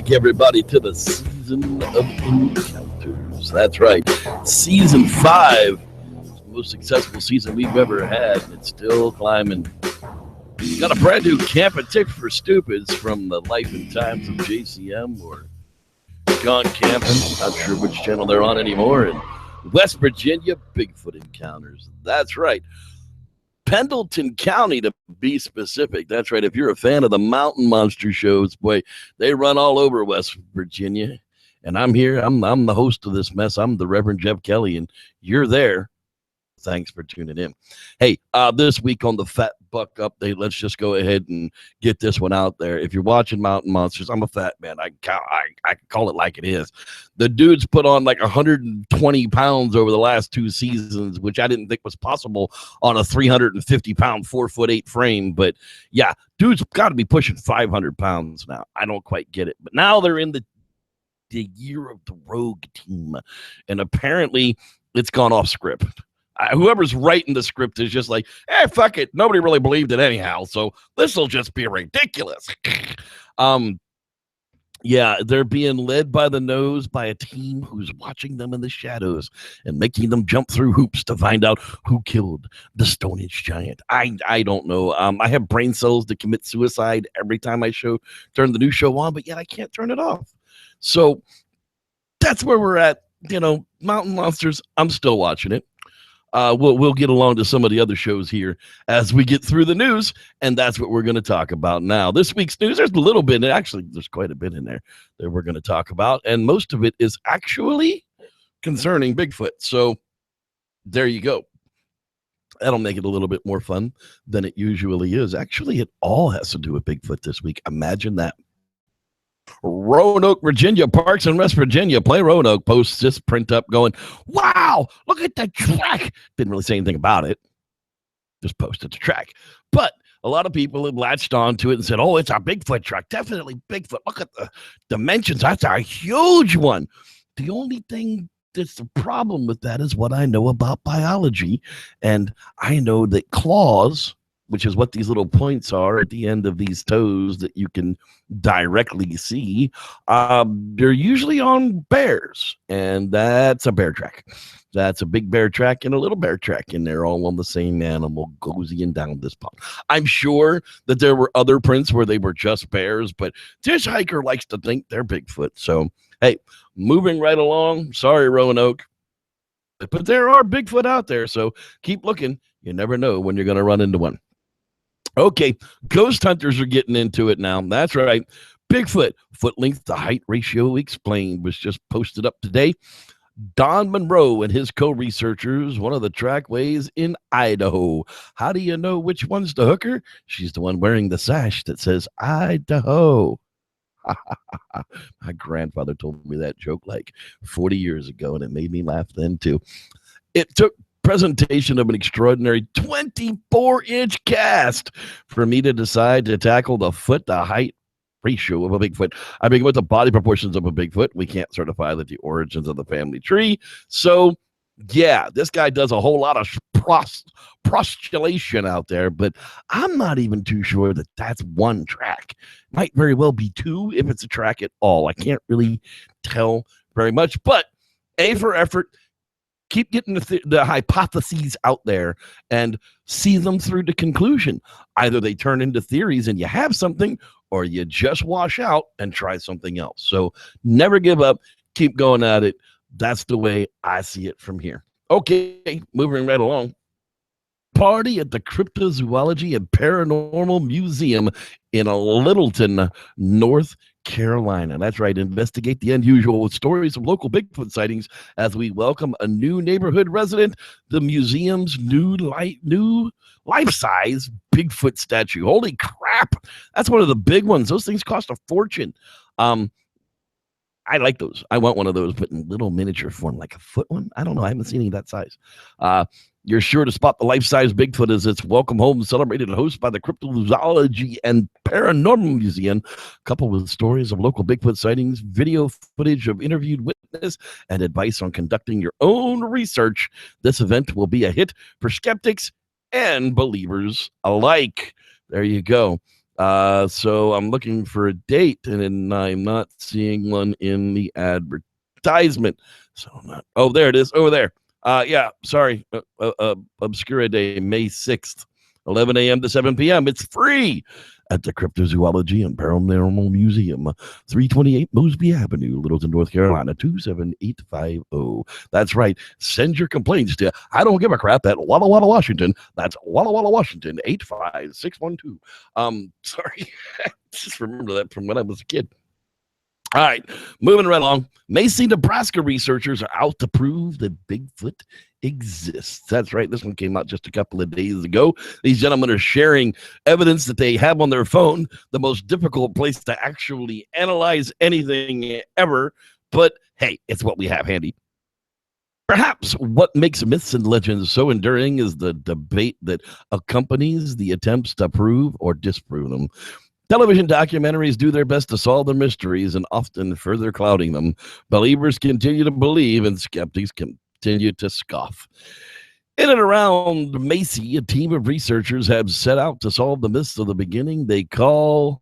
back, everybody, to the season of encounters. That's right. Season 5 is the most successful season we've ever had, and it's still climbing. Got a brand new Camp and Tick for Stupids from the Life and Times of JCM or Gone Camping. Not sure which channel they're on anymore. And West Virginia Bigfoot Encounters. That's right. Pendleton County, to be specific. That's right. If you're a fan of the Mountain Monster shows, boy, they run all over West Virginia. And I'm here. I'm the host of this mess. I'm the Reverend Jeff Kelly, and you're there. Thanks for tuning in. Hey, this week on the Fat Buck Update, let's just go ahead and get this one out there. If you're watching Mountain Monsters, I'm a fat man. I call it like it is. The dude's put on like 120 pounds over the last 2 seasons, which I didn't think was possible on a 350-pound, 4'8" frame. But yeah, dude's got to be pushing 500 pounds now. I don't quite get it. But now they're in the year of the Rogue team, and apparently it's gone off script. Whoever's writing the script is just like, hey, fuck it. Nobody really believed it anyhow, so this will just be ridiculous. Yeah, they're being led by the nose by a team who's watching them in the shadows and making them jump through hoops to find out who killed the Stone Age giant. I don't know. I have brain cells to commit suicide every time I turn the new show on, but yet I can't turn it off. So that's where we're at. You know, Mountain Monsters, I'm still watching it. We'll get along to some of the other shows here as we get through the news, and that's what we're going to talk about now. This week's news, there's a little bit, actually, there's quite a bit in there that we're going to talk about, and most of it is actually concerning Bigfoot. So there you go. That'll make it a little bit more fun than it usually is. Actually, it all has to do with Bigfoot this week. Imagine that. Roanoke, Virginia, Parks and West Virginia. Play Roanoke posts this print up going, wow, look at the track. Didn't really say anything about it. Just posted the track. But a lot of people have latched onto it and said, oh, it's a Bigfoot track. Definitely Bigfoot. Look at the dimensions. That's a huge one. The only thing that's the problem with that is what I know about biology. And I know that claws, which is what these little points are at the end of these toes that you can directly see, they're usually on bears, and that's a bear track. That's a big bear track and a little bear track, and they're all on the same animal cozying down this pond. I'm sure that there were other prints where they were just bears, but this hiker likes to think they're Bigfoot. So, hey, moving right along. Sorry, Roanoke, but there are Bigfoot out there, so keep looking. You never know when you're going to run into one. Okay, ghost hunters are getting into it now. That's right. Bigfoot, foot length to height ratio explained, was just posted up today. Don Monroe and his co-researchers, one of the trackways in Idaho. How do you know which one's the hooker? She's the one wearing the sash that says Idaho. My grandfather told me that joke like 40 years ago, and it made me laugh then too. It took presentation of an extraordinary 24-inch cast for me to decide to tackle the foot to height ratio of a Bigfoot. I mean, with the body proportions of a Bigfoot, we can't certify that the origins of the family tree. So yeah, this guy does a whole lot of postulation out there, but I'm not even too sure that that's one track. Might very well be 2 if it's a track at all. I can't really tell very much, but A for effort. Keep getting the hypotheses out there and see them through to conclusion. Either they turn into theories and you have something, or you just wash out and try something else. So never give up. Keep going at it. That's the way I see it from here. Okay, moving right along. Party at the Cryptozoology and Paranormal Museum in Littleton, North Carolina. That's right. Investigate the unusual with stories of local Bigfoot sightings as we welcome a new neighborhood resident, the museum's new life-size Bigfoot statue. Holy crap. That's one of the big ones. Those things cost a fortune. I like those. I want one of those, but in little miniature form, like a foot one. I don't know. I haven't seen any of that size. You're sure to spot the life-size Bigfoot as it's welcome home, celebrated and hosted by the Cryptozoology and Paranormal Museum, coupled with stories of local Bigfoot sightings, video footage of interviewed witnesses, and advice on conducting your own research. This event will be a hit for skeptics and believers alike. There you go. So I'm looking for a date, and I'm not seeing one in the advertisement. So I'm not. Oh, there it is. Over there. Yeah. Sorry. Obscura Day, May 6th, 11 a.m. to 7 p.m. It's free at the Cryptozoology and Paranormal Museum, 328 Mosby Avenue, Littleton, North Carolina, 27850. That's right. Send your complaints to I Don't Give a Crap at Walla Walla, Washington. That's Walla Walla, Washington, 85612. Sorry. Just remember that from when I was a kid. All right, moving right along. Macy, Nebraska researchers are out to prove that Bigfoot exists. That's right. This one came out just a couple of days ago. These gentlemen are sharing evidence that they have on their phone, the most difficult place to actually analyze anything ever. But hey, it's what we have handy. Perhaps what makes myths and legends so enduring is the debate that accompanies the attempts to prove or disprove them. Television documentaries do their best to solve the mysteries and often further clouding them. Believers continue to believe and skeptics continue to scoff. In and around Macy, a team of researchers have set out to solve the myths of the beginning they call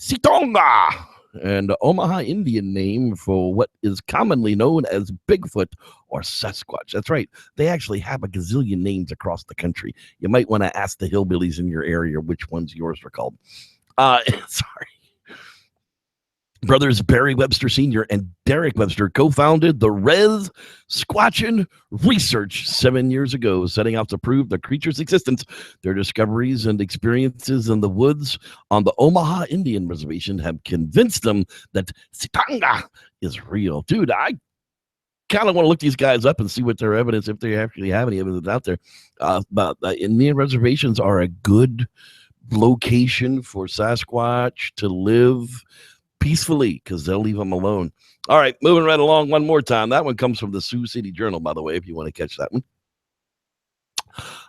Sitonga, an Omaha Indian name for what is commonly known as Bigfoot or Sasquatch. That's right. They actually have a gazillion names across the country. You might want to ask the hillbillies in your area which ones yours are called. Sorry. Brothers Barry Webster Sr. and Derek Webster co-founded the Res Squatchin Research 7 years ago, setting out to prove the creature's existence. Their discoveries and experiences in the woods on the Omaha Indian Reservation have convinced them that Sitanga is real. Dude, I kind of want to look these guys up and see what their evidence, if they actually have any evidence out there. But Indian reservations are a good location for Sasquatch to live peacefully because they'll leave them alone. All right, moving right along one more time. That one comes from the Sioux City Journal, by the way, if you want to catch that one.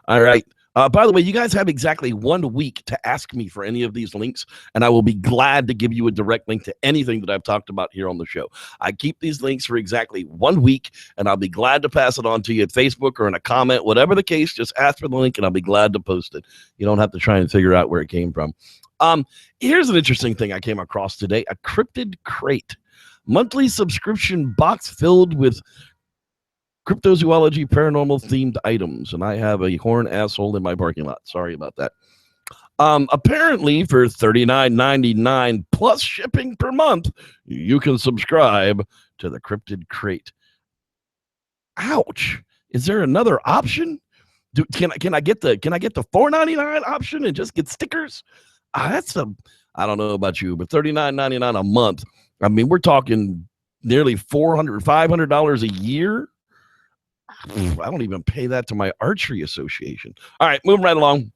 All right. By the way, you guys have exactly 1 week to ask me for any of these links, and I will be glad to give you a direct link to anything that I've talked about here on the show. I keep these links for exactly 1 week, and I'll be glad to pass it on to you at Facebook or in a comment. Whatever the case, just ask for the link, and I'll be glad to post it. You don't have to try and figure out where it came from. Here's an interesting thing I came across today: a cryptid crate, monthly subscription box filled with cryptozoology paranormal themed items. And I have a horn asshole in my parking lot. Sorry about that. Apparently for $39.99 plus shipping per month, you can subscribe to the cryptid crate. Ouch. Is there another option? Can I get the $4.99 option and just get stickers? I don't know about you, but $39.99 a month. I mean, we're talking nearly $500 a year. I don't even pay that to my archery association. All right, moving right along.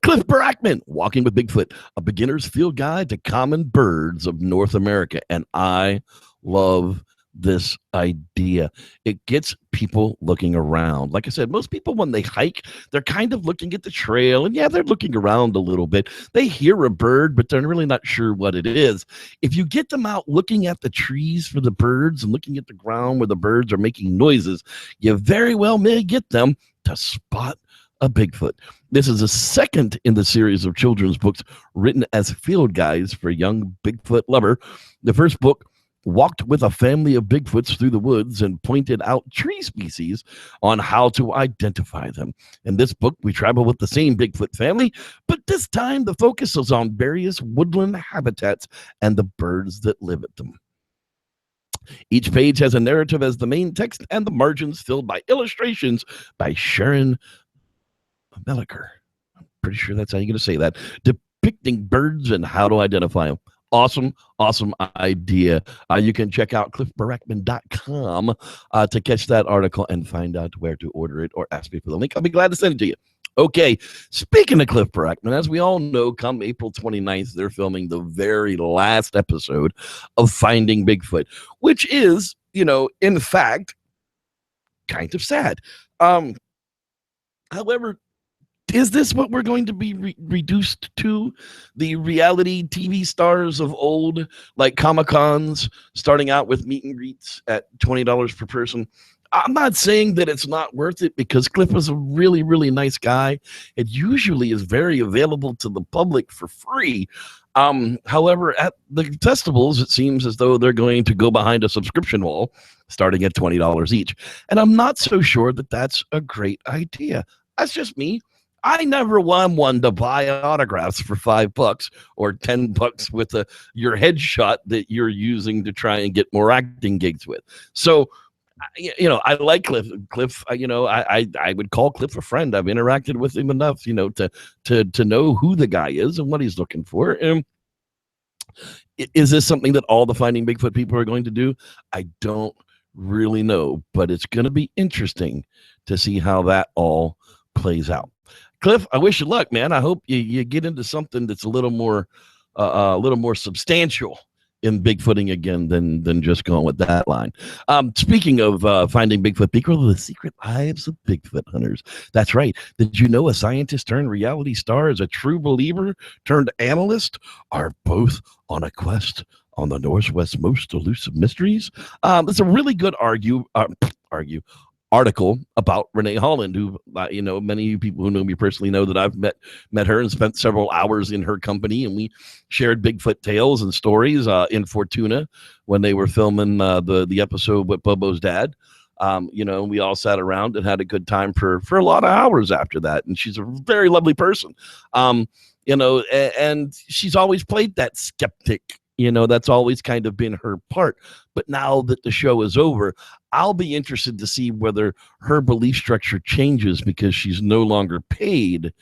Cliff Brackman, Walking with Bigfoot, a beginner's field guide to common birds of North America. And I love this idea. It gets people looking around. Like I said, most people, when they hike, they're kind of looking at the trail, and yeah, they're looking around a little bit. They hear a bird, but they're really not sure what it is. If you get them out looking at the trees for the birds and looking at the ground where the birds are making noises, you very well may get them to spot a Bigfoot. This is the second in the series of children's books written as field guides for young Bigfoot lover. The first book walked with a family of Bigfoots through the woods and pointed out tree species on how to identify them. In this book, we travel with the same Bigfoot family, but this time the focus is on various woodland habitats and the birds that live at them. Each page has a narrative as the main text and the margins filled by illustrations by Sharon Melliker. I'm pretty sure that's how you're going to say that. Depicting birds and how to identify them. Awesome idea. You can check out cliffbarackman.com to catch that article and find out where to order it or ask me for the link. I'll be glad to send it to you. Okay, speaking of Cliff Barackman, as we all know, come April 29th, they're filming the very last episode of Finding Bigfoot, which is, in fact, kind of sad. However, is this what we're going to be reduced to? The reality TV stars of old, like Comic-Cons, starting out with meet and greets at $20 per person. I'm not saying that it's not worth it, because Cliff is a really, really nice guy. It usually is very available to the public for free. However, at the festivals, it seems as though they're going to go behind a subscription wall starting at $20 each. And I'm not so sure that that's a great idea. That's just me. I never want one to buy autographs for $5 or $10 with your headshot that you're using to try and get more acting gigs with. So, I like Cliff. Cliff, I would call Cliff a friend. I've interacted with him enough, to know who the guy is and what he's looking for. And is this something that all the Finding Bigfoot people are going to do? I don't really know, but it's going to be interesting to see how that all plays out. Cliff, I wish you luck, man. I hope you get into something that's a little more substantial in Bigfooting again than just going with that line. Speaking of Finding Bigfoot people, the secret lives of Bigfoot hunters. That's right. Did you know a scientist turned reality star is a true believer turned analyst are both on a quest on the Northwest's most elusive mysteries? It's a really good article about Renee Holland, who, many people who know me personally know that I've met her and spent several hours in her company, and we shared Bigfoot tales and stories in Fortuna when they were filming the episode with Bobo's dad. We all sat around and had a good time for a lot of hours after that. And she's a very lovely person. And she's always played that skeptic. That's always kind of been her part. But now that the show is over, I'll be interested to see whether her belief structure changes because she's no longer paid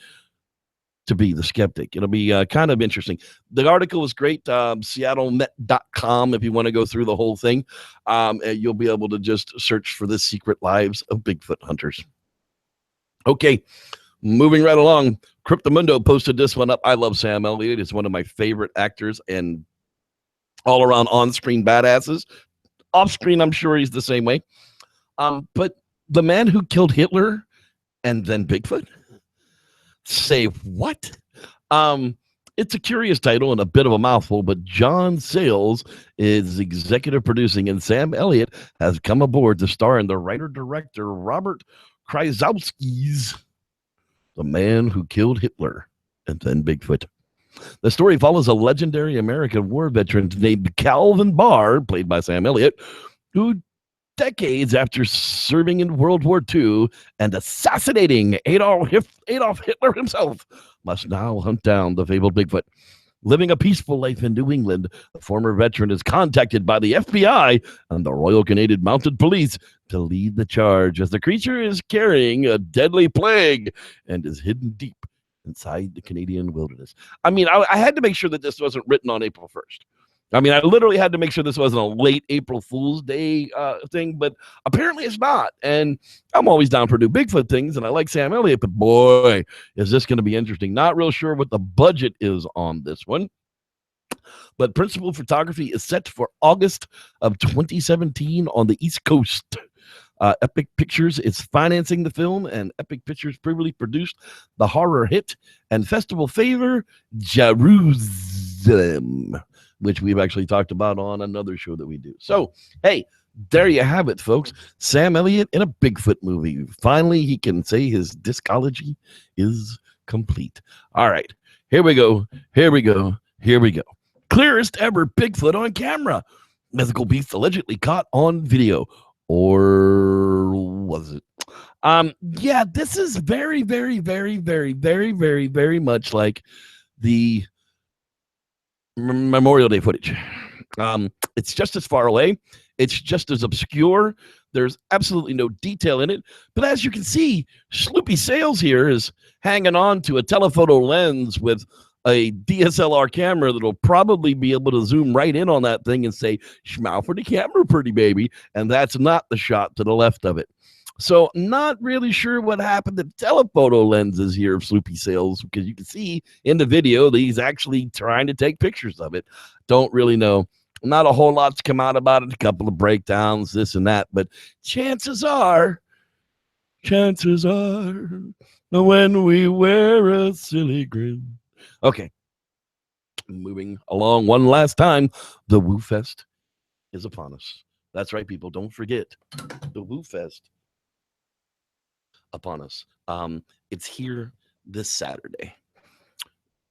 to be the skeptic. It'll be kind of interesting. The article is great. SeattleMet.com. If you want to go through the whole thing, you'll be able to just search for the secret lives of Bigfoot hunters. Okay. Moving right along. Cryptomundo posted this one up. I love Sam Elliott. He's one of my favorite actors and all around on-screen badasses. Off-screen, I'm sure he's the same way. But the man who killed Hitler and then Bigfoot? Say what? It's a curious title and a bit of a mouthful, but John Sayles is executive producing, and Sam Elliott has come aboard to star in the writer-director Robert Krasowski's The Man Who Killed Hitler and Then Bigfoot. The story follows a legendary American war veteran named Calvin Barr, played by Sam Elliott, who decades after serving in World War II and assassinating Adolf Hitler himself, must now hunt down the fabled Bigfoot. Living a peaceful life in New England, the former veteran is contacted by the FBI and the Royal Canadian Mounted Police to lead the charge, as the creature is carrying a deadly plague and is hidden deep inside the Canadian wilderness. I mean, I had to make sure that this wasn't written on April 1st. I mean, I literally had to make sure this wasn't a late April Fool's Day thing, but apparently it's not. And I'm always down for new Bigfoot things, and I like Sam Elliott, but boy, is this going to be interesting. Not real sure what the budget is on this one, but principal photography is set for August of 2017 on the East Coast. Epic Pictures is financing the film, and Epic Pictures previously produced the horror hit and festival favor, Jerusalem, which we've actually talked about on another show that we do. So, hey, there you have it, folks. Sam Elliott in a Bigfoot movie. Finally, he can say his discology is complete. All right, here we go. Clearest ever Bigfoot on camera. Mythical beast allegedly caught on video. Or was it? Yeah, this is very, very, very, very, very, very, very much like the Memorial Day footage. It's just as far away. It's just as obscure. There's absolutely no detail in it. But as you can see, Sloopy Sales here is hanging on to a telephoto lens with a DSLR camera that'll probably be able to zoom right in on that thing and say, "Smile for the camera, pretty baby." And that's not the shot to the left of it. So not really sure what happened to telephoto lenses here of Sloopy Sales, because you can see in the video that he's actually trying to take pictures of it. Don't really know. Not a whole lot's come out about it. A couple of breakdowns, this and that. But chances are, when we wear a silly grin. Okay, moving along one last time. The Woo Fest is upon us. That's right, people. Don't forget the Woo Fest upon us. It's here this Saturday.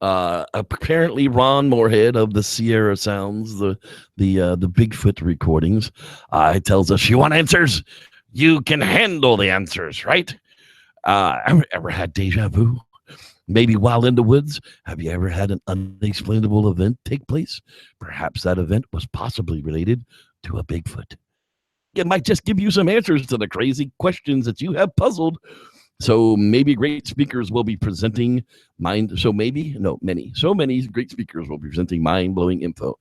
Apparently, Ron Moorhead of the Sierra Sounds, the Bigfoot recordings, tells us, you want answers? You can handle the answers, right? Ever had deja vu? Maybe while in the woods? Have you ever had an unexplainable event take place? Perhaps that event was possibly related to a Bigfoot. It might just give you some answers to the crazy questions that you have puzzled. So maybe great speakers will be presenting many great speakers will be presenting mind-blowing info.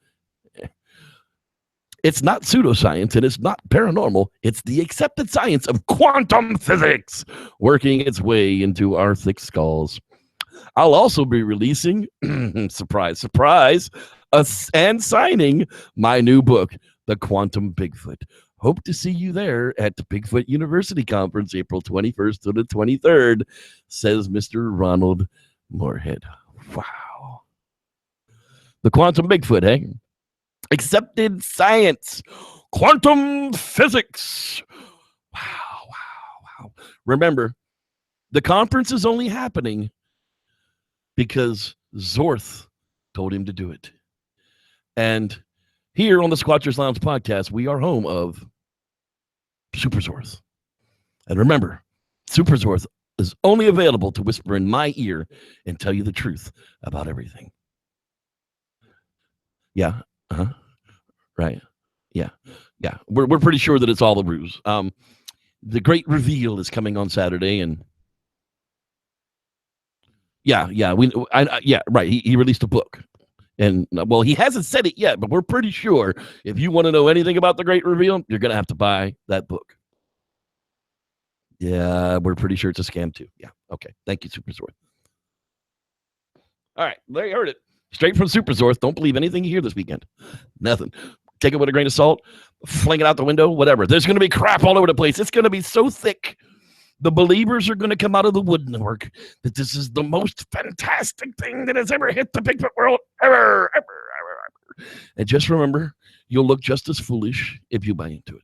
It's not pseudoscience and it's not paranormal. It's the accepted science of quantum physics working its way into our thick skulls. I'll also be releasing, surprise, surprise, and signing my new book, The Quantum Bigfoot. Hope to see you there at the Bigfoot University Conference, April 21st to the 23rd, says Mr. Ronald Moorhead. Wow. The Quantum Bigfoot, eh? Accepted science. Quantum physics. Wow. Remember, the conference is only happening because Zorth told him to do it. And here on the Squatchers Lounge podcast, we are home of Super Zorth. And remember, Super Zorth is only available to whisper in my ear and tell you the truth about everything. Yeah. Right. Yeah. We're pretty sure that it's all a ruse. The great reveal is coming on Saturday, and right. He released a book. And, well, he hasn't said it yet, but we're pretty sure if you want to know anything about the Great Reveal, you're going to have to buy that book. Yeah, we're pretty sure it's a scam, too. Yeah, okay. Thank you, Super Zorth. All right, there you heard it. Straight from Super Zorth. Don't believe anything you hear this weekend. Nothing. Take it with a grain of salt. Fling it out the window, whatever. There's going to be crap all over the place. It's going to be so thick. The believers are going to come out of the woodwork that this is the most fantastic thing that has ever hit the Bigfoot world ever. And just remember, you'll look just as foolish if you buy into it.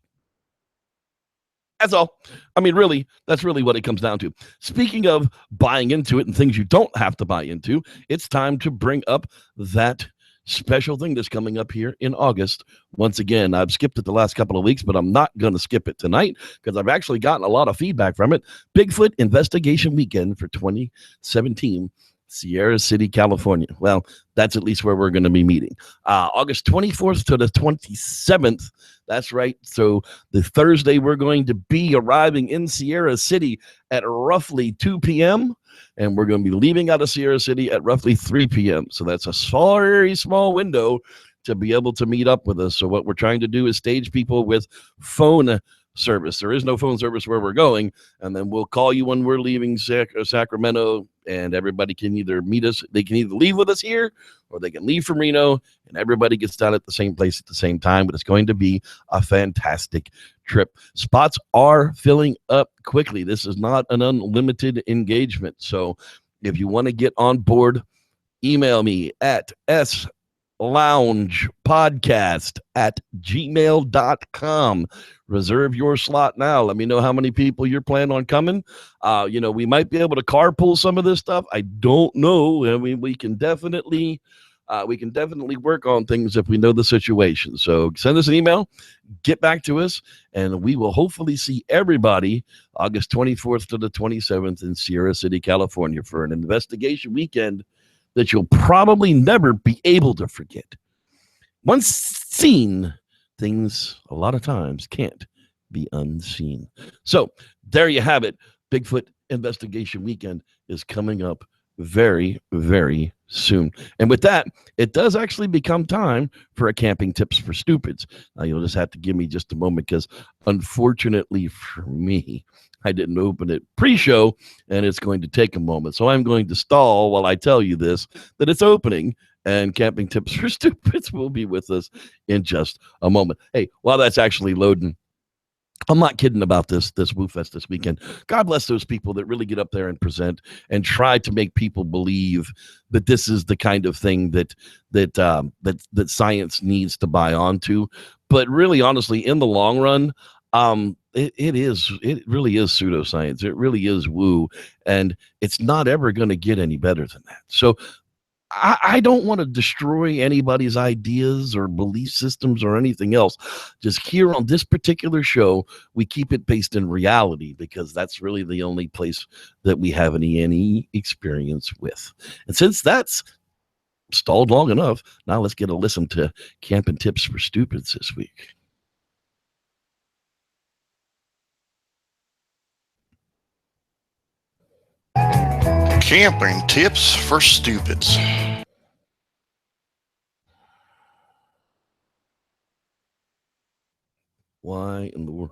That's all. I mean, really, that's really what it comes down to. Speaking of buying into it and things you don't have to buy into, it's time to bring up that special thing that's coming up here in August. Once again, I've skipped it the last couple of weeks, but I'm not going to skip it tonight because I've actually gotten a lot of feedback from it. Bigfoot Investigation Weekend for 2017, Sierra City, California. Well, that's at least where we're going to be meeting. August 24th to the 27th. That's right. So the Thursday, we're going to be arriving in Sierra City at roughly 2 p.m., and we're going to be leaving out of Sierra City at roughly 3 p.m. So that's a very small window to be able to meet up with us. So what we're trying to do is stage people with phone service. There is no phone service where we're going, and then we'll call you when we're leaving Sacramento, and everybody can either meet us. They can either leave with us here, or they can leave from Reno, and everybody gets down at the same place at the same time. But it's going to be a fantastic trip. Spots are filling up quickly. This is not an unlimited engagement. So if you want to get on board, email me at loungepodcast@gmail.com. Reserve your slot now. Let me know how many people you're planning on coming. We might be able to carpool some of this stuff. I don't know. I mean, we can definitely work on things if we know the situation. So send us an email, get back to us, and we will hopefully see everybody August 24th to the 27th in Sierra City, California for an investigation weekend that you'll probably never be able to forget. Once seen, things a lot of times can't be unseen. So there you have it. Bigfoot Investigation Weekend is coming up very, very soon. And with that, it does actually become time for a Camping Tips for Stupids. Now, you'll just have to give me just a moment because unfortunately for me, I didn't open it pre-show, and it's going to take a moment. So I'm going to stall while I tell you this, that it's opening, and Camping Tips for Stupids will be with us in just a moment. Hey, while that's actually loading, I'm not kidding about this Woo Fest this weekend. God bless those people that really get up there and present and try to make people believe that this is the kind of thing that science needs to buy onto. But really, honestly, in the long run, it really is pseudoscience. It really is woo, and it's not ever going to get any better than that. So I don't want to destroy anybody's ideas or belief systems or anything else. Just here on this particular show, we keep it based in reality because that's really the only place that we have any experience with. And since that's stalled long enough, now let's get a listen to Camping Tips for Stupids this week. Camping Tips for Stupids. Why in the world?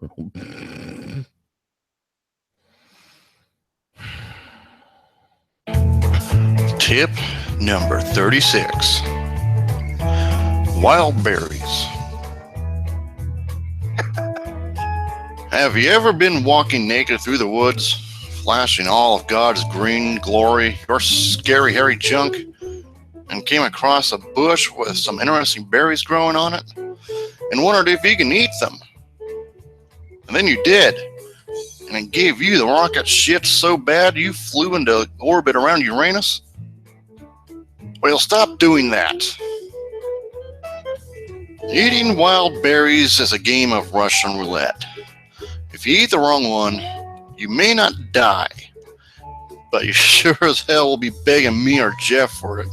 Tip number 36. Wild berries. Have you ever been walking naked through the woods, flashing all of God's green glory, your scary hairy junk, and came across a bush with some interesting berries growing on it, and wondered if you can eat them? And then you did, and it gave you the rocket shit so bad you flew into orbit around Uranus? Well, stop doing that. Eating wild berries is a game of Russian roulette. If you eat the wrong one, you may not die, but you sure as hell will be begging me or Jeff for it.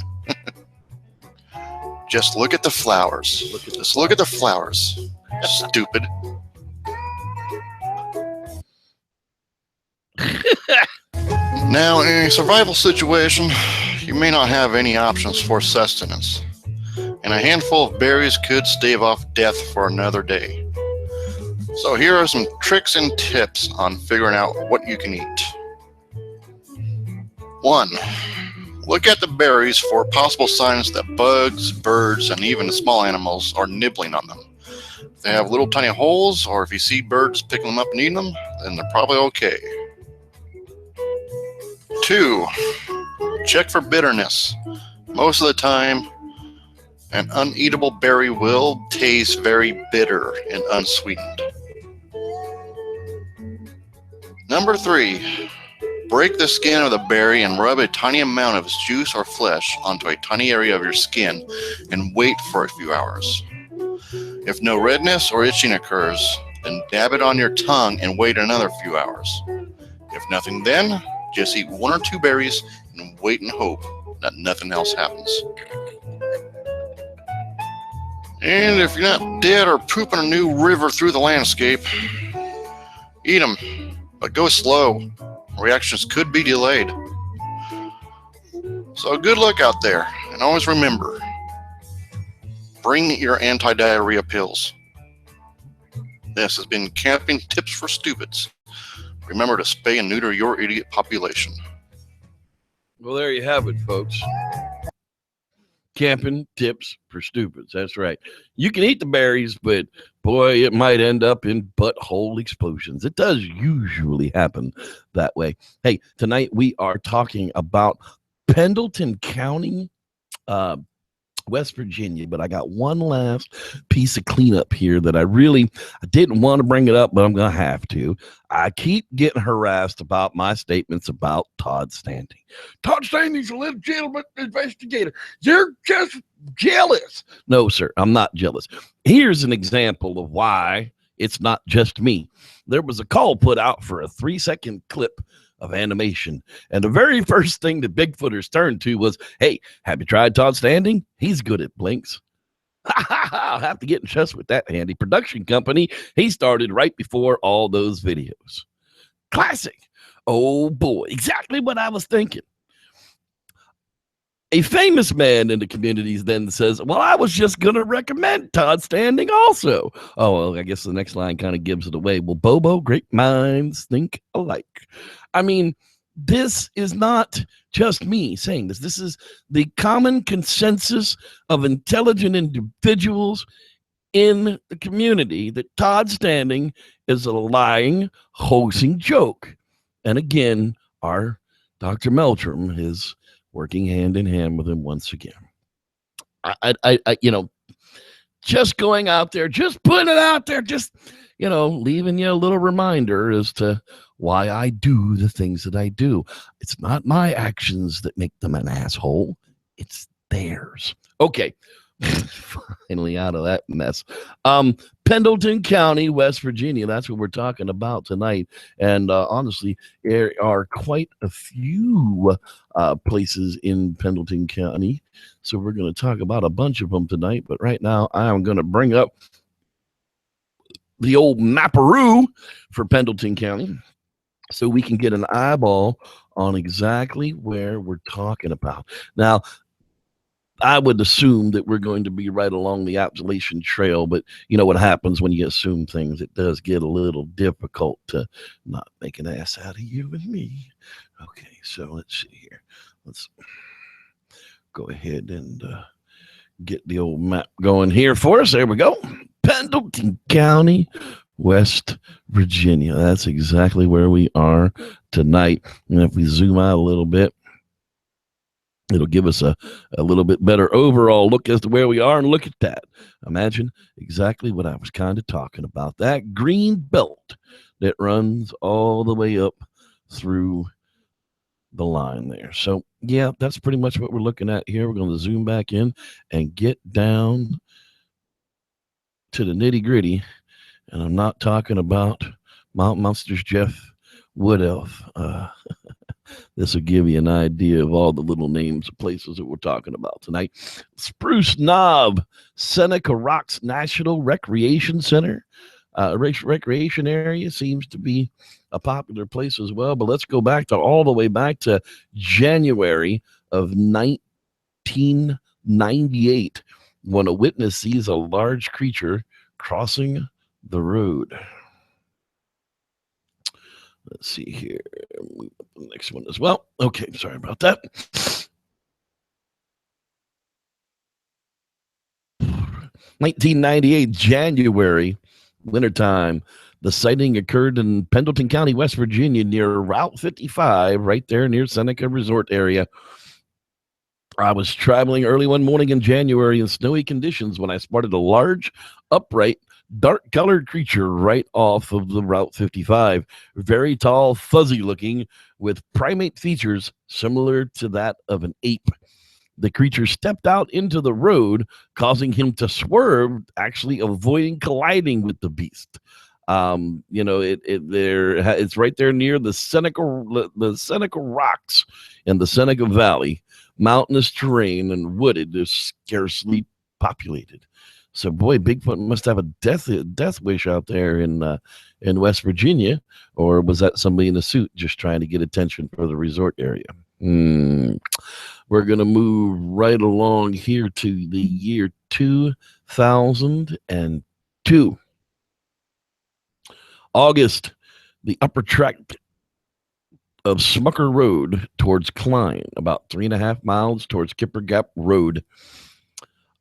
Just look at the flowers. Just look at the flowers, stupid. Now, in a survival situation, you may not have any options for sustenance, and a handful of berries could stave off death for another day. So here are some tricks and tips on figuring out what you can eat. 1. Look at the berries for possible signs that bugs, birds, and even small animals are nibbling on them. If they have little tiny holes, or if you see birds picking them up and eating them, then they're probably okay. 2. Check for bitterness. Most of the time, an uneatable berry will taste very bitter and unsweetened. Number 3. Break the skin of the berry and rub a tiny amount of its juice or flesh onto a tiny area of your skin and wait for a few hours. If no redness or itching occurs, then dab it on your tongue and wait another few hours. If nothing then, just eat 1 or 2 berries and wait and hope that nothing else happens. And if you're not dead or pooping a new river through the landscape, eat them, but go slow. Reactions could be delayed. So good luck out there, and always remember, bring your anti-diarrhea pills. This has been Camping Tips for Stupids. Remember to spay and neuter your idiot population. Well, there you have it, folks. Camping Tips for Stupids. That's right. You can eat the berries, but boy, it might end up in butthole explosions. It does usually happen that way. Hey, tonight we are talking about Pendleton County, West Virginia, but I got one last piece of cleanup here that I didn't want to bring it up, but I'm going to have to. I keep getting harassed about my statements about Todd Standing. Todd Standing's a legitimate investigator. You're just jealous. No, sir, I'm not jealous. Here's an example of why it's not just me. There was a call put out for a 3-second clip of animation, and the very first thing the Bigfooters turned to was, hey, have you tried Todd Standing? He's good at blinks. I'll have to get in touch with that handy production company he started right before all those videos. Classic. Oh boy, exactly what I was thinking. A famous man in the communities then says, well, I was just going to recommend Todd Standing also. Oh, well, I guess the next line kind of gives it away. Well, Bobo, great minds think alike. I mean, this is not just me saying this. This is the common consensus of intelligent individuals in the community that Todd Standing is a lying, hoaxing joke. And again, our Dr. Meldrum is working hand in hand with him once again. Just going out there, just putting it out there, just, leaving you a little reminder as to why I do the things that I do. It's not my actions that make them an asshole. It's theirs. Okay. Finally out of that mess. Pendleton County, West Virginia. That's what we're talking about tonight. And honestly, there are quite a few places in Pendleton County. So we're going to talk about a bunch of them tonight. But right now, I'm going to bring up the old Maparoo for Pendleton County so we can get an eyeball on exactly where we're talking about. Now, I would assume that we're going to be right along the Appalachian Trail, but you know what happens when you assume things. It does get a little difficult to not make an ass out of you and me. Okay, so let's see here. Let's go ahead and get the old map going here for us. There we go. Pendleton County, West Virginia. That's exactly where we are tonight. And if we zoom out a little bit, it'll give us a little bit better overall look as to where we are. And look at that. Imagine exactly what I was kind of talking about. That green belt that runs all the way up through the line there. So, yeah, that's pretty much what we're looking at here. We're going to zoom back in and get down to the nitty gritty. And I'm not talking about Mount Monster's Jeff Wood Elf. This will give you an idea of all the little names of places that we're talking about tonight. Spruce Knob, Seneca Rocks National Recreation Center. Recreation area seems to be a popular place as well. But let's go back to all the way back to January of 1998 when a witness sees a large creature crossing the road. Let's see here. Move up the next one as well. Okay, sorry about that. 1998, January, wintertime. The sighting occurred in Pendleton County, West Virginia, near Route 55, right there near Seneca Resort area. I was traveling early one morning in January in snowy conditions when I spotted a large, upright, dark-colored creature right off of the Route 55. Very tall, fuzzy-looking, with primate features similar to that of an ape. The creature stepped out into the road, causing him to swerve, actually avoiding colliding with the beast. It's right there near the Seneca Rocks in the Seneca Valley. Mountainous terrain and wooded, is scarcely populated. So, boy, Bigfoot must have a death wish out there in West Virginia, or was that somebody in a suit just trying to get attention for the resort area? We're going to move right along here to the year 2002. August, the upper tract of Smucker Road towards Klein, about 3.5 miles towards Kipper Gap Road.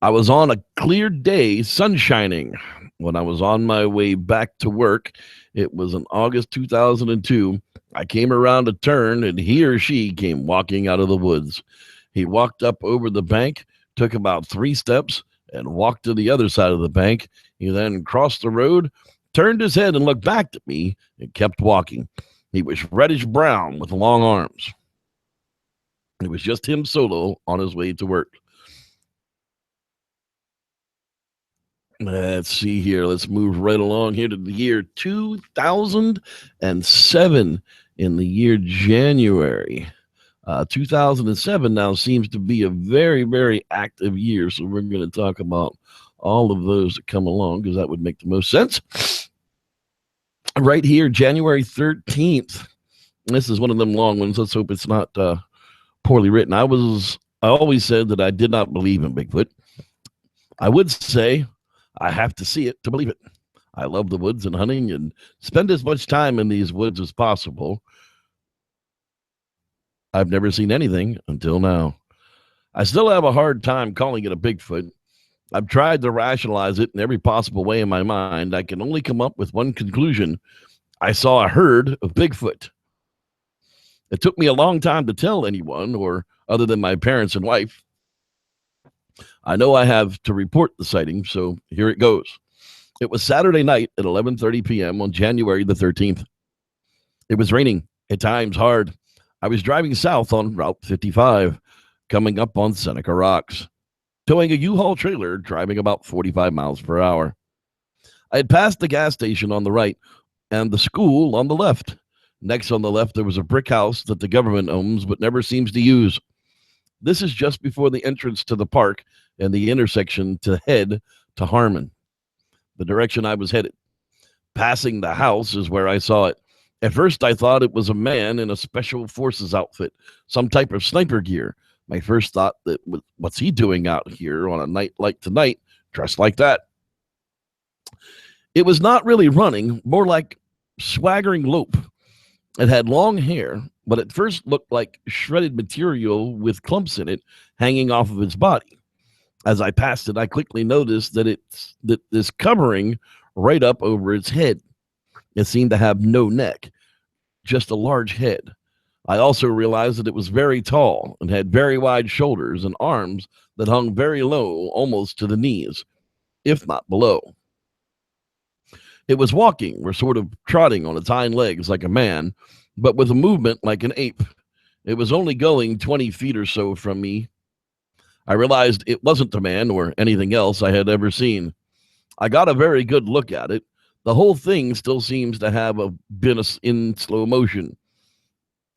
I was on a clear day, sun shining. When I was on my way back to work, it was in August 2002. I came around a turn, and he or she came walking out of the woods. He walked up over the bank, took about 3 steps, and walked to the other side of the bank. He then crossed the road, turned his head and looked back at me, and kept walking. He was reddish brown with long arms. It was just him solo on his way to work. Let's see here. Let's move right along here to the year 2007. In the year January. 2007 now seems to be a very, very active year. So we're going to talk about all of those that come along because that would make the most sense. Right here, January 13th. This is one of them long ones. Let's hope it's not poorly written. I always said that I did not believe in Bigfoot. I would say I have to see it to believe it. I love the woods and hunting and spend as much time in these woods as possible. I've never seen anything until now. I still have a hard time calling it a Bigfoot. I've tried to rationalize it in every possible way in my mind. I can only come up with one conclusion. I saw a herd of Bigfoot. It took me a long time to tell anyone, or other than my parents and wife. I know I have to report the sighting, so here it goes. It was Saturday night at 11:30 p.m. on January the 13th. It was raining, at times hard. I was driving south on Route 55, coming up on Seneca Rocks, towing a U-Haul trailer driving about 45 miles per hour. I had passed the gas station on the right and the school on the left. Next on the left, there was a brick house that the government owns but never seems to use. This is just before the entrance to the park and the intersection to head to Harmon, the direction I was headed. Passing the house is where I saw it. At first, I thought it was a man in a special forces outfit, some type of sniper gear. My first thought that what's he doing out here on a night like tonight, dressed like that? It was not really running, more like swaggering lope. It had long hair, but at first looked like shredded material with clumps in it hanging off of its body. As I passed it, I quickly noticed that this covering right up over its head. It seemed to have no neck, just a large head. I also realized that it was very tall and had very wide shoulders and arms that hung very low, almost to the knees, if not below. It was walking, or sort of trotting on its hind legs like a man, but with a movement like an ape. It was only going 20 feet or so from me. I realized it wasn't a man or anything else I had ever seen. I got a very good look at it. The whole thing still seems to have been in slow motion.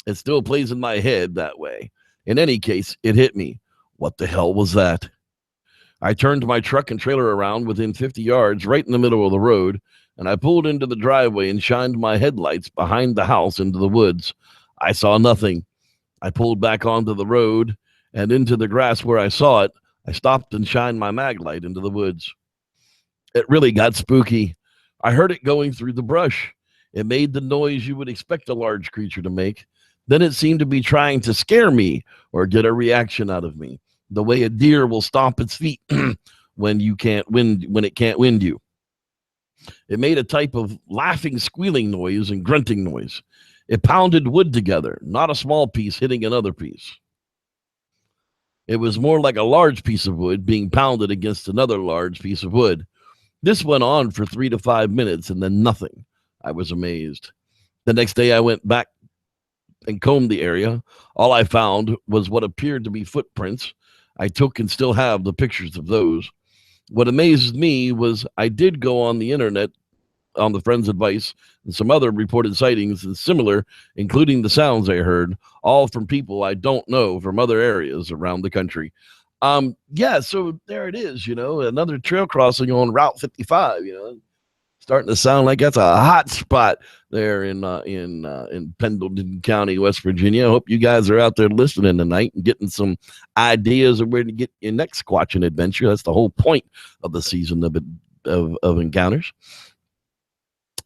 It still plays in my head that way. In any case, it hit me. What the hell was that? I turned my truck and trailer around within 50 yards, right in the middle of the road, and I pulled into the driveway and shined my headlights behind the house into the woods. I saw nothing. I pulled back onto the road and into the grass where I saw it. I stopped and shined my mag light into the woods. It really got spooky. I heard it going through the brush. It made the noise you would expect a large creature to make. Then it seemed to be trying to scare me or get a reaction out of me, the way a deer will stomp its feet when it can't wind you. It made a type of laughing, squealing noise and grunting noise. It pounded wood together, not a small piece hitting another piece. It was more like a large piece of wood being pounded against another large piece of wood. This went on for 3 to 5 minutes and then nothing. I was amazed. The next day I went back and combed the area. All I found was what appeared to be footprints. I took and still have the pictures of those. What amazed me was I did go on the internet on the friend's advice and some other reported sightings and similar, including the sounds I heard, all from people I don't know from other areas around the country. Yeah, so there it is, another trail crossing on Route 55, starting to sound like that's a hot spot there in Pendleton County, West Virginia. I hope you guys are out there listening tonight and getting some ideas of where to get your next squatching adventure. That's the whole point of the season of encounters.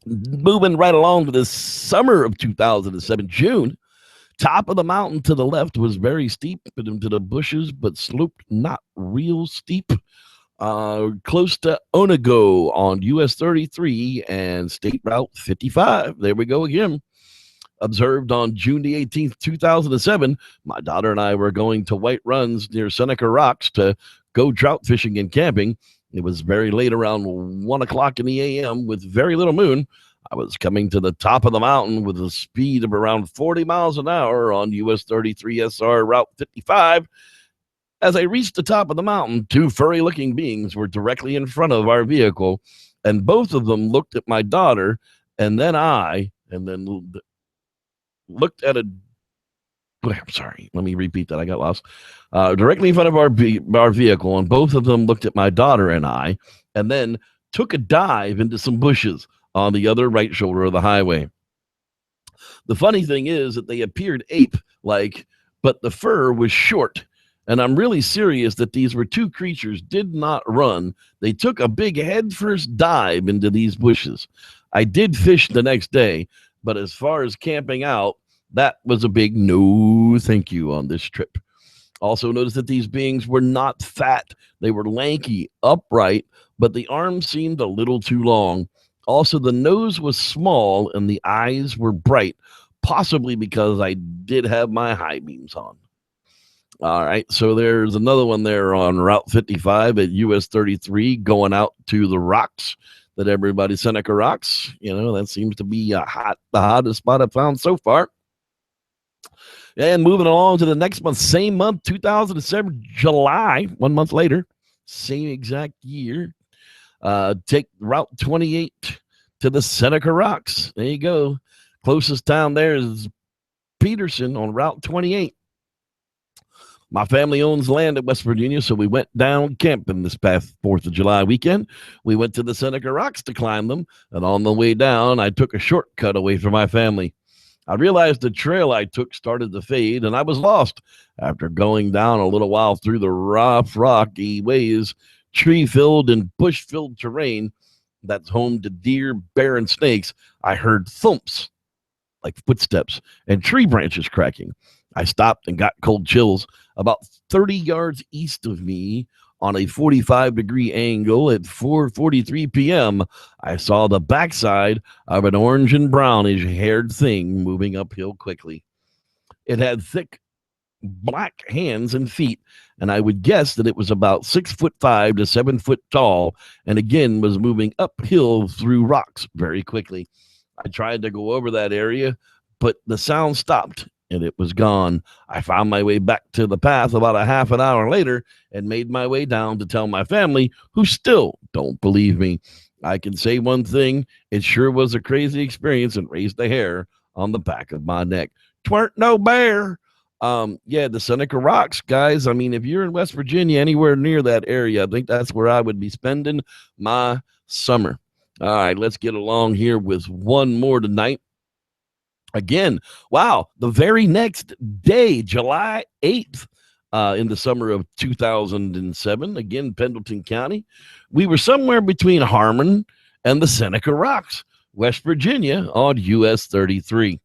Moving right along to the summer of 2007, June. Top of the mountain to the left was very steep into the bushes, but sloped not real steep. Close to Onago on US 33 and State Route 55. There we go again. Observed on June the 18th, 2007, my daughter and I were going to White Runs near Seneca Rocks to go trout fishing and camping. It was very late, around 1 o'clock in the a.m. with very little moon. I was coming to the top of the mountain with a speed of around 40 miles an hour on US 33 SR Route 55. As I reached the top of the mountain, 2 furry-looking beings were directly in front of our vehicle, and both of them looked at my daughter, and then looked at I'm sorry, let me repeat that. I got lost. Directly in front of our vehicle, and both of them looked at my daughter and I, and then took a dive into some bushes on the other right shoulder of the highway. The funny thing is that they appeared ape-like, but the fur was short. And I'm really serious that these were 2 creatures did not run. They took a big headfirst dive into these bushes. I did fish the next day, but as far as camping out, that was a big no thank you on this trip. Also noticed that these beings were not fat. They were lanky, upright, but the arms seemed a little too long. Also, the nose was small and the eyes were bright, possibly because I did have my high beams on. All right, so there's another one there on Route 55 at US 33 going out to the rocks that everybody Seneca rocks. That seems to be the hottest spot I've found so far. And moving along to the next month, same month, 2007, July, 1 month later, same exact year. Take Route 28 to the Seneca Rocks. There you go. Closest town there is Peterson on Route 28. My family owns land in West Virginia, so we went down camping this past 4th of July weekend. We went to the Seneca Rocks to climb them, and on the way down, I took a shortcut away from my family. I realized the trail I took started to fade, and I was lost. After going down a little while through the rough, rocky ways, tree-filled and bush-filled terrain that's home to deer, bear, and snakes, I heard thumps, like footsteps, and tree branches cracking. I stopped and got cold chills. About 30 yards east of me, on a 45-degree angle at 4:43 p.m., I saw the backside of an orange and brownish-haired thing moving uphill quickly. It had thick black hands and feet, and I would guess that it was about 6'5" to 7 foot tall, and again was moving uphill through rocks very quickly. I tried to go over that area, but the sound stopped and it was gone. I found my way back to the path about a half an hour later and made my way down to tell my family, who still don't believe me. I can say one thing, it sure was a crazy experience and raised the hair on the back of my neck. Twer't no bear. Yeah, the Seneca Rocks, guys. I mean, if you're in West Virginia, anywhere near that area, I think that's where I would be spending my summer. All right, let's get along here with one more tonight. Again, wow, the very next day, July 8th, in the summer of 2007, again, Pendleton County, we were somewhere between Harmon and the Seneca Rocks, West Virginia, on US 33.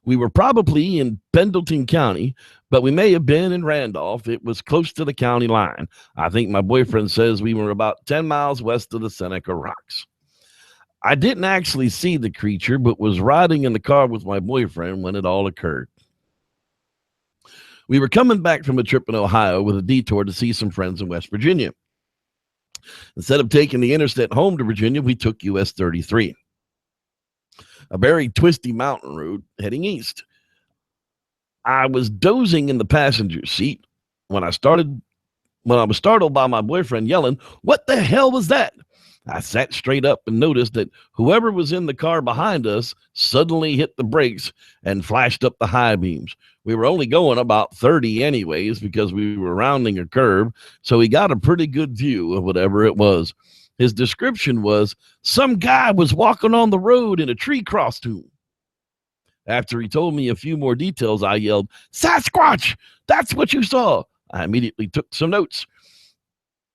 We were probably in Pendleton County, but we may have been in Randolph. It was close to the county line. I think my boyfriend says we were about 10 miles west of the Seneca Rocks. I didn't actually see the creature, but was riding in the car with my boyfriend when it all occurred. We were coming back from a trip in Ohio with a detour to see some friends in West Virginia. Instead of taking the interstate home to Virginia, we took US 33, a very twisty mountain road heading east. I was dozing in the passenger seat when I was startled by my boyfriend yelling, "What the hell was that?" I sat straight up and noticed that whoever was in the car behind us suddenly hit the brakes and flashed up the high beams. We were only going about 30 anyways because we were rounding a curve, so he got a pretty good view of whatever it was. His description was, some guy was walking on the road in a tree crossed to him. After he told me a few more details, I yelled, "Sasquatch, that's what you saw." I immediately took some notes.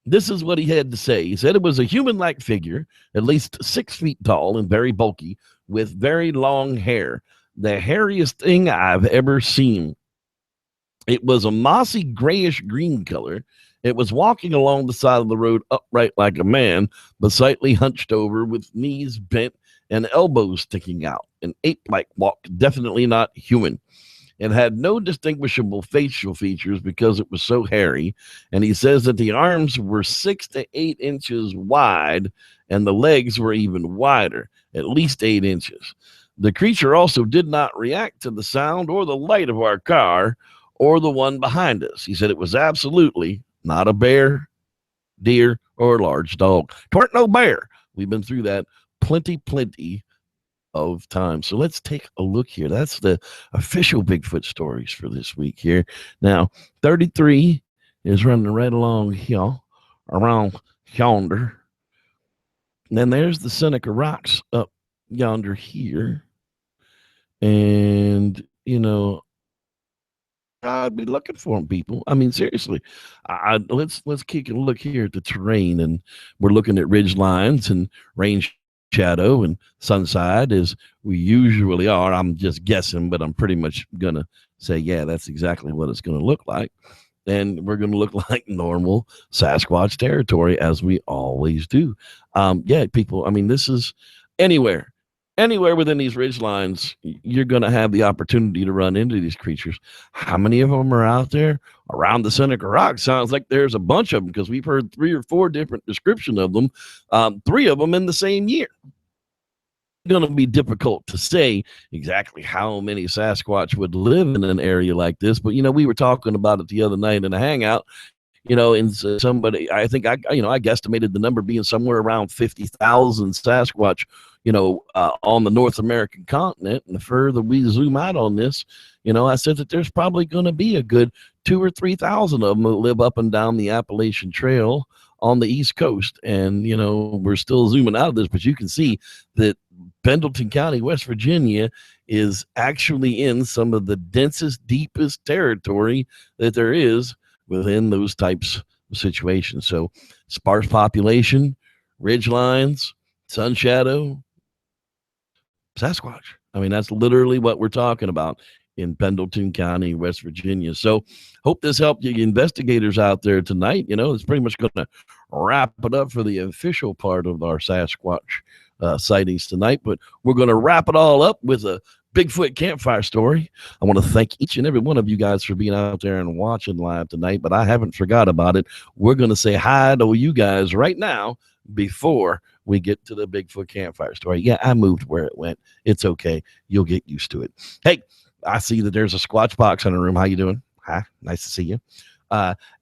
This is what he had to say. He said it was a human-like figure, at least 6 feet tall and very bulky, with very long hair. The hairiest thing I've ever seen. It was a mossy grayish-green color. It was walking along the side of the road upright like a man, but slightly hunched over with knees bent and elbows sticking out. An ape-like walk, definitely not human. It had no distinguishable facial features because it was so hairy, and he says that the arms were 6 to 8 inches wide, and the legs were even wider, at least 8 inches. The creature also did not react to the sound or the light of our car or the one behind us. He said it was absolutely not a bear, deer, or a large dog. Twer't no bear. We've been through that plenty of time. So let's take a look here. That's the official Bigfoot stories for this week here. Now, 33 is running right along here, around yonder. And then there's the Seneca Rocks up yonder here. And, I'd be looking for them, people. I mean, seriously, let's kick a look here at the terrain, and we're looking at ridge lines and range shadow and sunside as we usually are. I'm just guessing, but I'm pretty much gonna say, yeah, that's exactly what it's going to look like. And we're going to look like normal Sasquatch territory, as we always do. Yeah, people, I mean, this is anywhere, anywhere within these ridge lines, you're going to have the opportunity to run into these creatures. How many of them are out there around the Seneca Rock? Sounds like there's a bunch of them, because we've heard 3 or 4 different descriptions of them, 3 of them in the same year. Going to be difficult to say exactly how many Sasquatch would live in an area like this, but we were talking about it the other night in a hangout. And somebody, I think I guesstimated the number being somewhere around 50,000 Sasquatch, on the North American continent. And the further we zoom out on this, I said that there's probably going to be a good 2,000 or 3,000 of them that live up and down the Appalachian Trail on the East Coast. And, we're still zooming out of this, but you can see that Pendleton County, West Virginia, is actually in some of the densest, deepest territory that there is within those types of situations. So sparse population, ridge lines, sun shadow, Sasquatch. I mean, that's literally what we're talking about in Pendleton County, West Virginia. So hope this helped you investigators out there tonight. It's pretty much going to wrap it up for the official part of our Sasquatch sightings tonight, but we're going to wrap it all up with a Bigfoot campfire story. I want to thank each and every one of you guys for being out there and watching live tonight, but I haven't forgot about it. We're going to say hi to you guys right now before we get to the Bigfoot campfire story. Yeah, I moved where it went. It's okay. You'll get used to it. Hey, I see that there's a Squatch Box in the room. How you doing? Hi, nice to see you.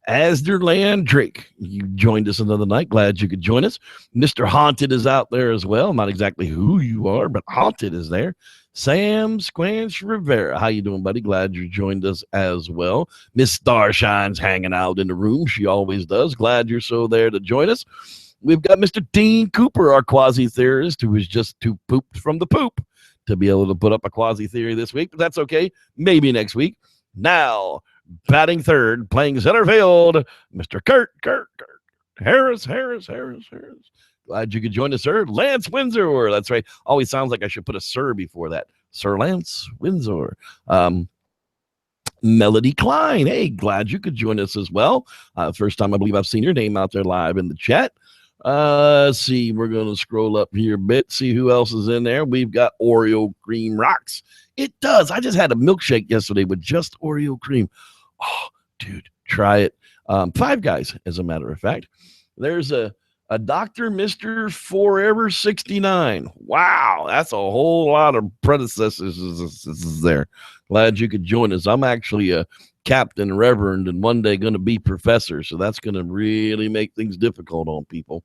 Asderland Drake, you joined us another night. Glad you could join us. Mr. Haunted is out there as well. Not exactly who you are, but Haunted is there. Sam Squanch Rivera, how you doing, buddy? Glad you joined us as well. Miss Starshine's hanging out in the room. She always does. Glad you're so there to join us. We've got Mr. Dean Cooper, our quasi-theorist, who is just too pooped from the poop to be able to put up a quasi-theory this week, but that's okay. Maybe next week. Now, batting third, playing center field, Mr. Kurt Harris. Glad you could join us, sir. Lance Windsor. That's right. Always sounds like I should put a sir before that. Sir Lance Windsor. Melody Klein. Hey, glad you could join us as well. First time I believe I've seen your name out there live in the chat. Let's see. We're going to scroll up here a bit, see who else is in there. We've got Oreo Cream Rocks. It does. I just had a milkshake yesterday with just Oreo cream. Oh, dude, try it. 5 Guys, as a matter of fact. There's a Dr. Mr. Forever 69. Wow, that's a whole lot of predecessors there. Glad you could join us. I'm actually a captain reverend and one day going to be professor, so that's going to really make things difficult on people.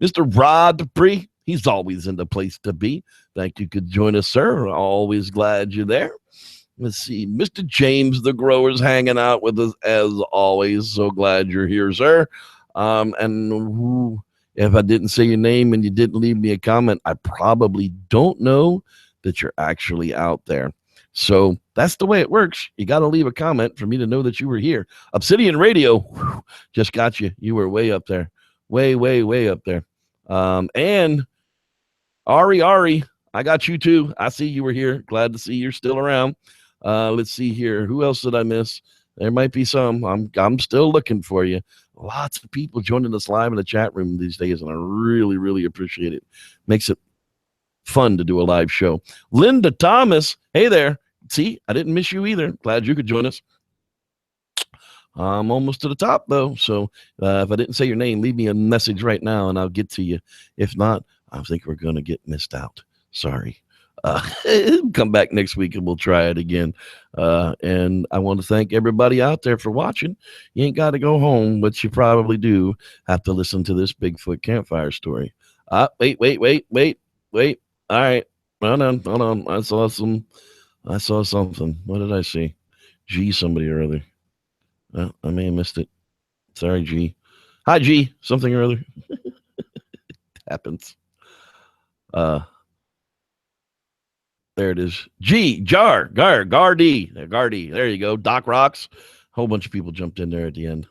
Mr. Rod Dupree, he's always in the place to be. Thank you could join us, sir. Always glad you're there. Let's see. Mr. James the Grower's hanging out with us as always. So glad you're here, sir. And if I didn't say your name and you didn't leave me a comment, I probably don't know that you're actually out there. So that's the way it works. You got to leave a comment for me to know that you were here. Obsidian Radio, just got you. You were way up there. Way up there. And Ari, I got you too. I see you were here. Glad to see you're still around. Let's see here. Who else did I miss? There might be some. I'm still looking for you. Lots of people joining us live in the chat room these days, and I really appreciate it. Makes it fun to do a live show. Linda Thomas, hey there. See, I didn't miss you either. Glad you could join us. I'm almost to the top, though. So if I didn't say your name, leave me a message right now, and I'll get to you. If not, I think we're going to get missed out. Sorry. Come back next week and we'll try it again. And I want to thank everybody out there for watching. You ain't got to go home, but you probably do have to listen to this Bigfoot campfire story. Wait. All right. Hold on. I saw something. What did I see? G somebody or other. I may have missed it. Sorry, G. Hi, G. Something or other. It happens. There it is. Gardy. There you go. Doc Rocks. A whole bunch of people jumped in there at the end.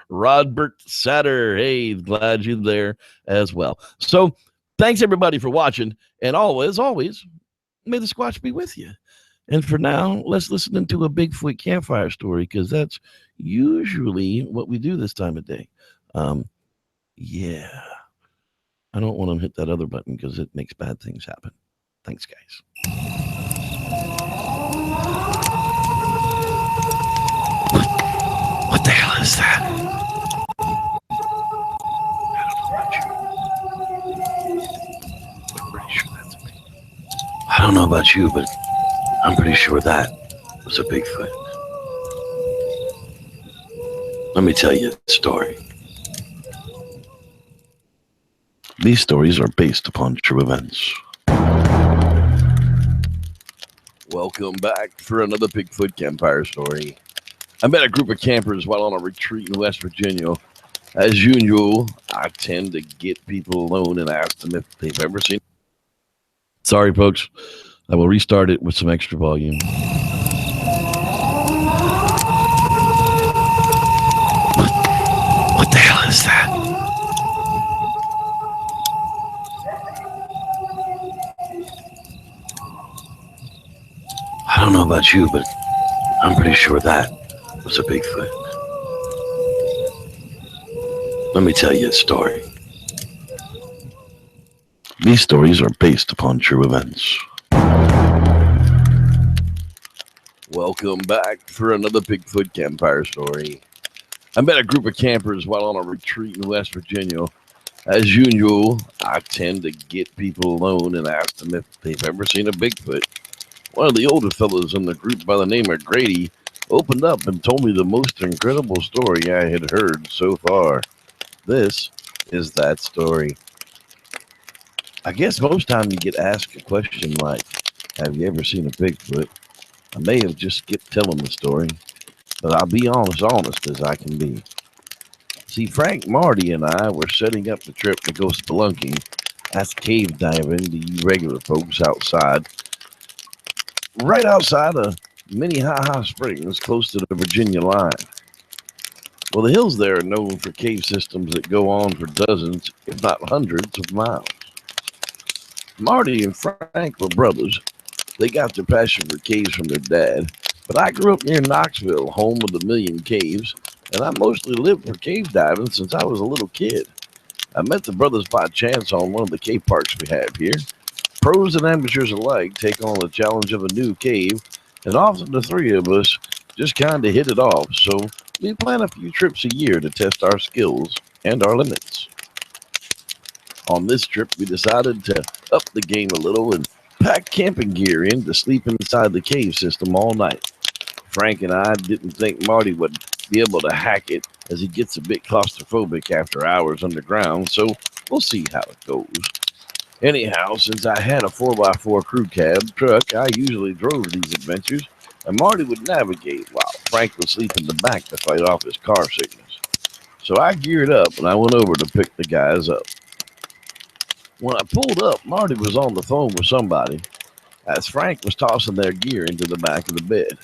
Rodbert Satter. Hey, glad you're there as well. So thanks everybody for watching. And always, may the Squatch be with you. And for now, let's listen into a Bigfoot campfire story because that's usually what we do this time of day. Yeah. I don't want to hit that other button because it makes bad things happen. Thanks, guys. What the hell is that? I don't know about you, but I'm pretty sure that was a Bigfoot. Let me tell you a story. These stories are based upon true events. Welcome back for another Bigfoot campfire story. I met a group of campers while on a retreat in West Virginia. As usual, I tend to get people alone and ask them if they've ever seen. Sorry, folks. I will restart it with some extra volume. What the hell is that? I don't know about you, but I'm pretty sure that was a Bigfoot. Let me tell you a story. These stories are based upon true events. Welcome back for another Bigfoot campfire story. I met a group of campers while on a retreat in West Virginia. As usual, I tend to get people alone and ask them if they've ever seen a Bigfoot. One of the older fellows in the group by the name of Grady opened up and told me the most incredible story I had heard so far. This is that story. I guess most time you get asked a question like, have you ever seen a Bigfoot? I may have just skipped telling the story, but I'll be honest as I can be. See, Frank, Marty, and I were setting up the trip to go spelunking. That's cave diving to you regular folks outside. Right outside of Minnehaha Springs, close to the Virginia line. Well, the hills there are known for cave systems that go on for dozens, if not hundreds of miles. Marty and Frank were brothers. They got their passion for caves from their dad, but I grew up near Knoxville, home of the Million Caves, and I mostly lived for cave diving since I was a little kid. I met the brothers by chance on one of the cave parks we have here. Pros and amateurs alike take on the challenge of a new cave, and often the three of us just kind of hit it off, so we plan a few trips a year to test our skills and our limits. On this trip, we decided to up the game a little and pack camping gear in to sleep inside the cave system all night. Frank and I didn't think Marty would be able to hack it as he gets a bit claustrophobic after hours underground, so we'll see how it goes. Anyhow, since I had a 4x4 crew cab truck, I usually drove these adventures, and Marty would navigate while Frank would sleep in the back to fight off his car sickness. So I geared up and I went over to pick the guys up. When I pulled up, Marty was on the phone with somebody, as Frank was tossing their gear into the back of the bed.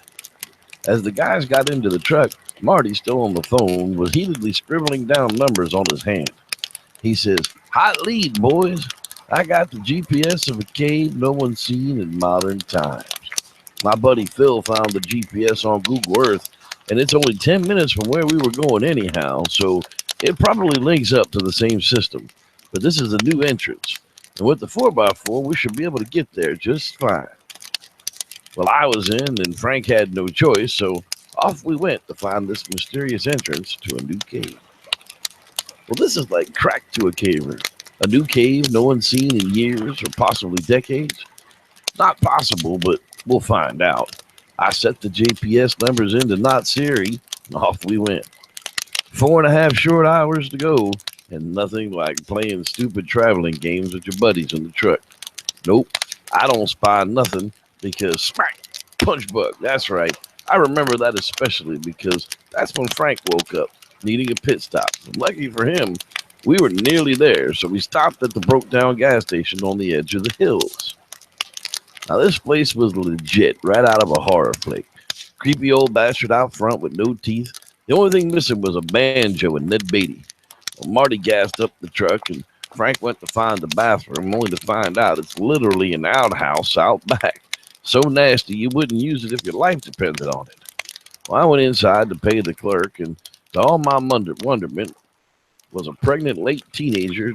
As the guys got into the truck, Marty, still on the phone, was heatedly scribbling down numbers on his hand. He says, "Hot lead, boys. I got the GPS of a cave no one's seen in modern times. My buddy Phil found the GPS on Google Earth, and it's only 10 minutes from where we were going anyhow, so it probably links up to the same system. But this is a new entrance, and with the 4x4, we should be able to get there just fine." Well, I was in, and Frank had no choice, so off we went to find this mysterious entrance to a new cave. Well, this is like crack to a caver. A new cave no one's seen in years or possibly decades? Not possible, but we'll find out. I set the GPS numbers into Not Siri, and off we went. 4.5 short hours to go, and nothing like playing stupid traveling games with your buddies in the truck. Nope, I don't spy nothing because smack, punch bug, that's right. I remember that especially because that's when Frank woke up, needing a pit stop. And lucky for him, we were nearly there, so we stopped at the broke down gas station on the edge of the hills. Now this place was legit, right out of a horror flick. Creepy old bastard out front with no teeth. The only thing missing was a banjo and Ned Beatty. Well, Marty gassed up the truck and Frank went to find the bathroom, only to find out it's literally an outhouse out back. So nasty you wouldn't use it if your life depended on it. Well, I went inside to pay the clerk, and to all my wonderment was a pregnant late teenager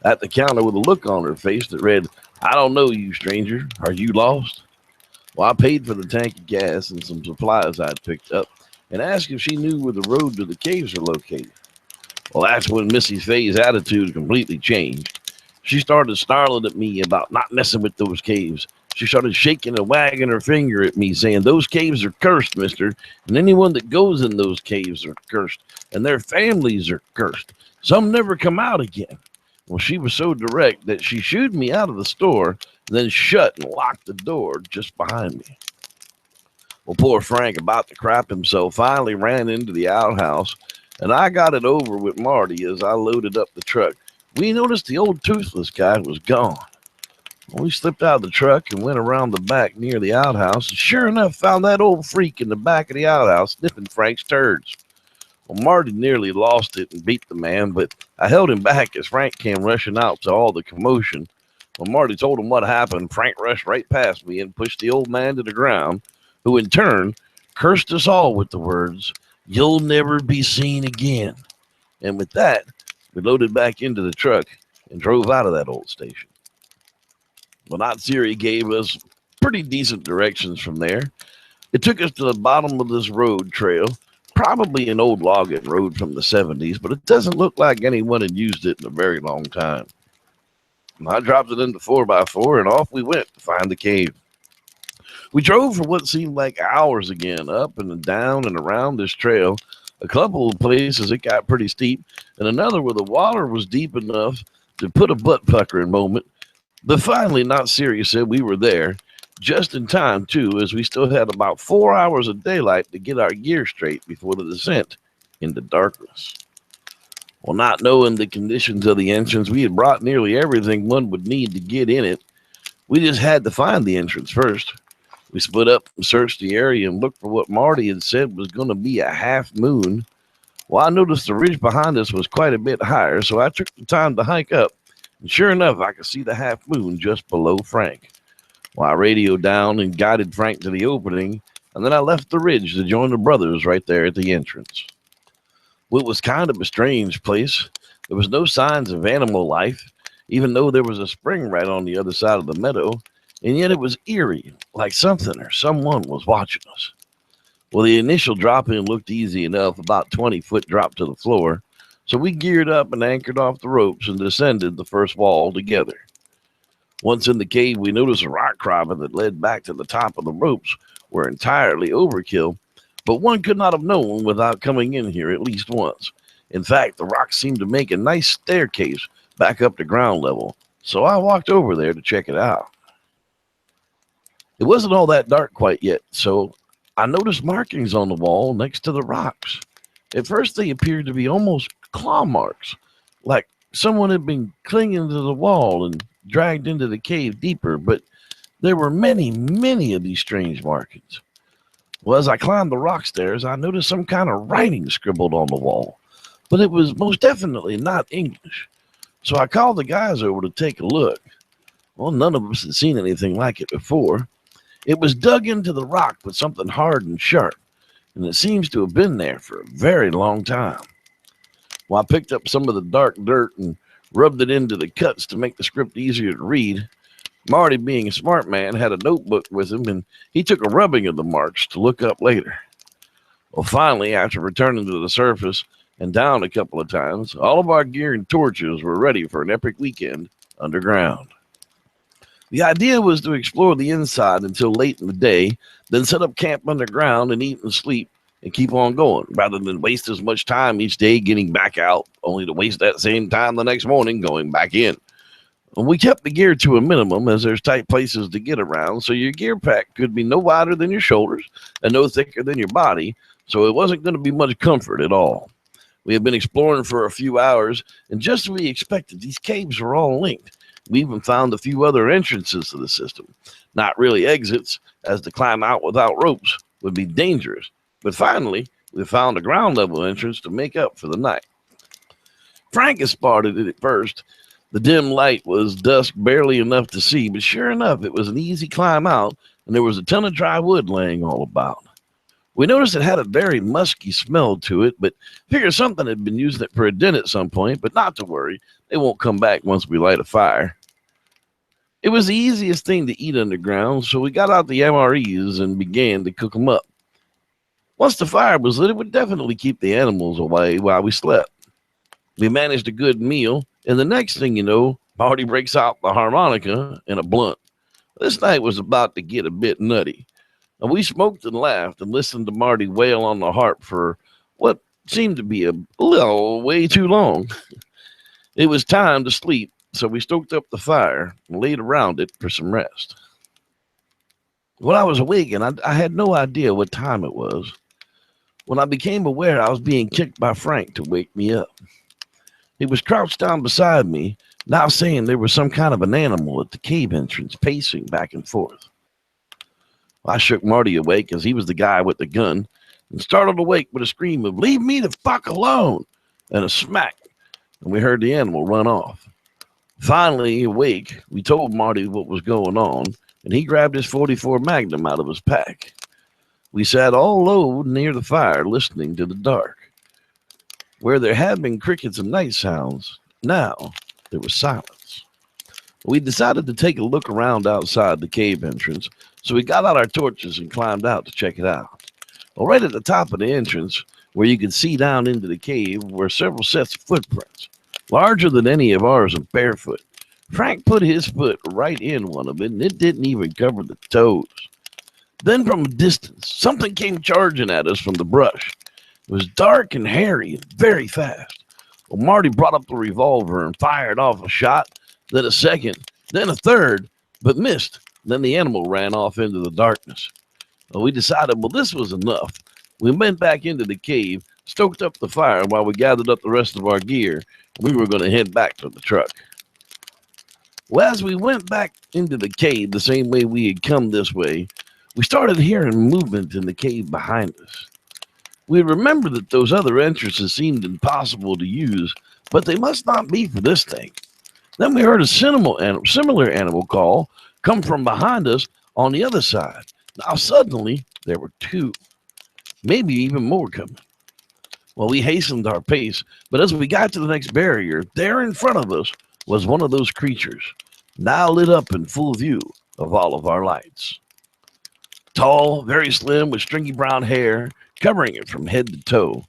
at the counter with a look on her face that read, "I don't know you, stranger. Are you lost?" Well, I paid for the tank of gas and some supplies I'd picked up and asked if she knew where the road to the caves are located. Well, that's when Missy Faye's attitude completely changed. She started snarling at me about not messing with those caves. She started shaking and wagging her finger at me, saying, "Those caves are cursed, mister, and anyone that goes in those caves are cursed, and their families are cursed. Some never come out again." Well, she was so direct that she shooed me out of the store, then shut and locked the door just behind me. Well, poor Frank, about to crap himself, finally ran into the outhouse, and I got it over with Marty as I loaded up the truck. We noticed the old toothless guy was gone. Well, we slipped out of the truck and went around the back near the outhouse, and sure enough, found that old freak in the back of the outhouse sniffing Frank's turds. Well, Marty nearly lost it and beat the man, but I held him back as Frank came rushing out to all the commotion. When Marty told him what happened, Frank rushed right past me and pushed the old man to the ground, who in turn cursed us all with the words, "You'll never be seen again." And with that, we loaded back into the truck and drove out of that old station. Well, Aunt Siri gave us pretty decent directions from there. It took us to the bottom of this road trail, probably an old logging road from the 70s, but it doesn't look like anyone had used it in a very long time. I dropped it into 4x4 and off we went to find the cave. We drove for what seemed like hours again, up and down and around this trail. A couple of places it got pretty steep, and another where the water was deep enough to put a butt puckering moment. But finally, Not Serious said we were there, just in time too, as we still had about 4 hours of daylight to get our gear straight before the descent into darkness. Well, not knowing the conditions of the entrance, we had brought nearly everything one would need to get in it. We just had to find the entrance first. We split up and searched the area and looked for what Marty had said was going to be a half moon. Well, I noticed the ridge behind us was quite a bit higher, so I took the time to hike up. And sure enough, I could see the half moon just below Frank. Well, I radioed down and guided Frank to the opening, and then I left the ridge to join the brothers right there at the entrance. Well, it was kind of a strange place. There was no signs of animal life, even though there was a spring right on the other side of the meadow, and yet it was eerie, like something or someone was watching us. Well, the initial drop-in looked easy enough, about 20-foot drop to the floor, so we geared up and anchored off the ropes and descended the first wall together. Once in the cave, we noticed a rock carving that led back to the top of the ropes were entirely overkill, but one could not have known without coming in here at least once. In fact, the rocks seemed to make a nice staircase back up to ground level, so I walked over there to check it out. It wasn't all that dark quite yet, so I noticed markings on the wall next to the rocks. At first, they appeared to be almost claw marks, like someone had been clinging to the wall and dragged into the cave deeper, but there were many, many of these strange markings. Well, as I climbed the rock stairs, I noticed some kind of writing scribbled on the wall, but it was most definitely not English. So I called the guys over to take a look. Well, none of us had seen anything like it before. It was dug into the rock with something hard and sharp, and it seems to have been there for a very long time. Well, I picked up some of the dark dirt and rubbed it into the cuts to make the script easier to read. Marty, being a smart man, had a notebook with him, and he took a rubbing of the marks to look up later. Well, finally, after returning to the surface and down a couple of times, all of our gear and torches were ready for an epic weekend underground. The idea was to explore the inside until late in the day, then set up camp underground and eat and sleep and keep on going, rather than waste as much time each day getting back out, only to waste that same time the next morning going back in. And we kept the gear to a minimum, as there's tight places to get around, so your gear pack could be no wider than your shoulders and no thicker than your body, so it wasn't going to be much comfort at all. We had been exploring for a few hours, and just as we expected, these caves were all linked. We even found a few other entrances to the system. Not really exits, as to climb out without ropes would be dangerous. But finally, we found a ground level entrance to make up for the night. Frank had spotted it at first, The dim light was dusk, barely enough to see, but sure enough, it was an easy climb out, and there was a ton of dry wood laying all about. We noticed it had a very musky smell to it, but figured something had been using it for a den at some point, but not to worry, they won't come back once we light a fire. It was the easiest thing to eat underground, so we got out the MREs and began to cook them up. Once the fire was lit, it would definitely keep the animals away while we slept. We managed a good meal, and the next thing you know, Marty breaks out the harmonica and a blunt. This night was about to get a bit nutty. And we smoked and laughed and listened to Marty wail on the harp for what seemed to be a little way too long. It was time to sleep, so we stoked up the fire and laid around it for some rest. When I was awake, and I had no idea what time it was, when I became aware I was being kicked by Frank to wake me up. He was crouched down beside me, now saying there was some kind of an animal at the cave entrance pacing back and forth. I shook Marty awake, as he was the guy with the gun, and startled awake with a scream of, "Leave me the fuck alone!" and a smack, and we heard the animal run off. Finally awake, we told Marty what was going on, and he grabbed his .44 Magnum out of his pack. We sat all low near the fire, listening to the dark. Where there had been crickets and night sounds, now there was silence. We decided to take a look around outside the cave entrance, so we got out our torches and climbed out to check it out. Well, right at the top of the entrance, where you could see down into the cave, were several sets of footprints, larger than any of ours and barefoot. Frank put his foot right in one of it, and it didn't even cover the toes. Then from a distance, something came charging at us from the brush. It was dark and hairy and very fast. Well, Marty brought up the revolver and fired off a shot, then a second, then a third, but missed. Then the animal ran off into the darkness. Well, we decided, this was enough. We went back into the cave, stoked up the fire while we gathered up the rest of our gear. We were going to head back to the truck. Well, as we went back into the cave the same way we had come this way, we started hearing movement in the cave behind us. We remembered that those other entrances seemed impossible to use, but they must not be for this thing. Then we heard a similar animal call come from behind us on the other side. Now suddenly there were two, maybe even more coming. Well, we hastened our pace, but as we got to the next barrier, there in front of us was one of those creatures, now lit up in full view of all of our lights. Tall, very slim, with stringy brown hair covering it from head to toe,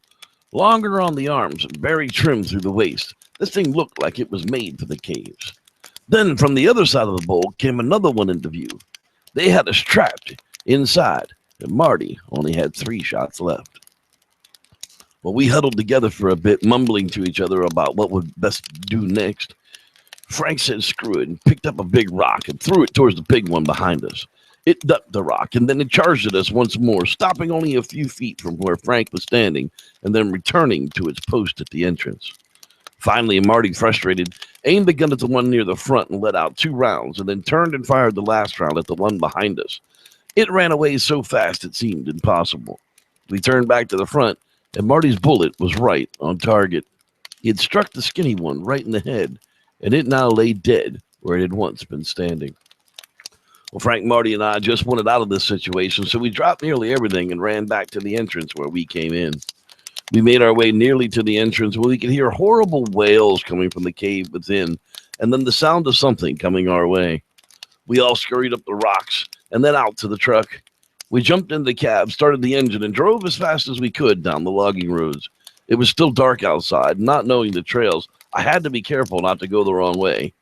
longer on the arms and very trim through the waist. This thing looked like it was made for the caves. Then from the other side of the bowl came another one into view. They had us trapped inside, and Marty only had 3 shots left. Well, we huddled together for a bit, mumbling to each other about what would best do next. Frank said screw it and picked up a big rock and threw it towards the big one behind us. It ducked the rock, and then it charged at us once more, stopping only a few feet from where Frank was standing, and then returning to its post at the entrance. Finally, Marty, frustrated, aimed the gun at the one near the front and let out 2 rounds, and then turned and fired the last round at the one behind us. It ran away so fast it seemed impossible. We turned back to the front, and Marty's bullet was right on target. He had struck the skinny one right in the head, and it now lay dead where it had once been standing. Well, Frank, Marty, and I just wanted out of this situation, so we dropped nearly everything and ran back to the entrance where we came in. We made our way nearly to the entrance where we could hear horrible wails coming from the cave within, and then the sound of something coming our way. We all scurried up the rocks and then out to the truck. We jumped into the cab, started the engine, and drove as fast as we could down the logging roads. It was still dark outside, not knowing the trails. I had to be careful not to go the wrong way.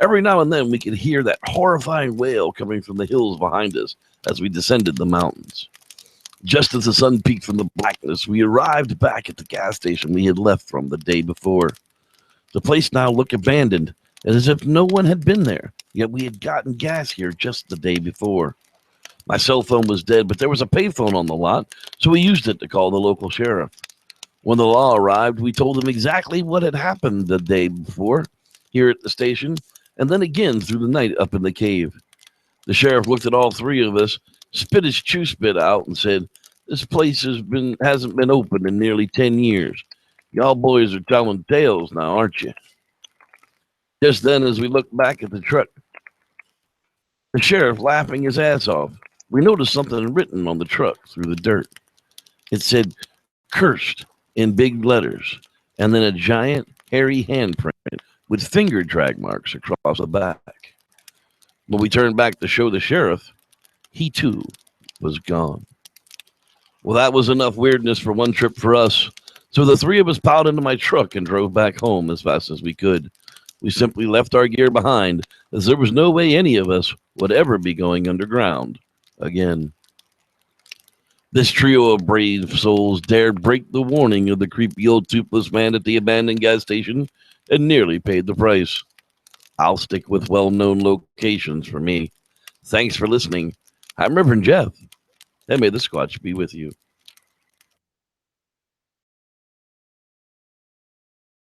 Every now and then we could hear that horrifying wail coming from the hills behind us as we descended the mountains. Just as the sun peeked from the blackness, we arrived back at the gas station we had left from the day before. The place now looked abandoned, as if no one had been there, yet we had gotten gas here just the day before. My cell phone was dead, but there was a payphone on the lot, so we used it to call the local sheriff. When the law arrived, we told him exactly what had happened the day before here at the station, and then again through the night up in the cave. The sheriff looked at all 3 of us, spit his chew spit out, and said, "This place hasn't been open in nearly 10 years. Y'all boys are telling tales now, aren't you?" Just then, as we looked back at the truck, the sheriff laughing his ass off, we noticed something written on the truck through the dirt. It said, "Cursed," in big letters, and then a giant, hairy handprint with finger drag marks across the back. When we turned back to show the sheriff, he too was gone. Well, that was enough weirdness for one trip for us. So the three of us piled into my truck and drove back home as fast as we could. We simply left our gear behind, as there was no way any of us would ever be going underground again. This trio of brave souls dared break the warning of the creepy old toothless man at the abandoned gas station and nearly paid the price. I'll stick with well-known locations for me. Thanks for listening. I'm Reverend Jeff, and may the Squatch be with you.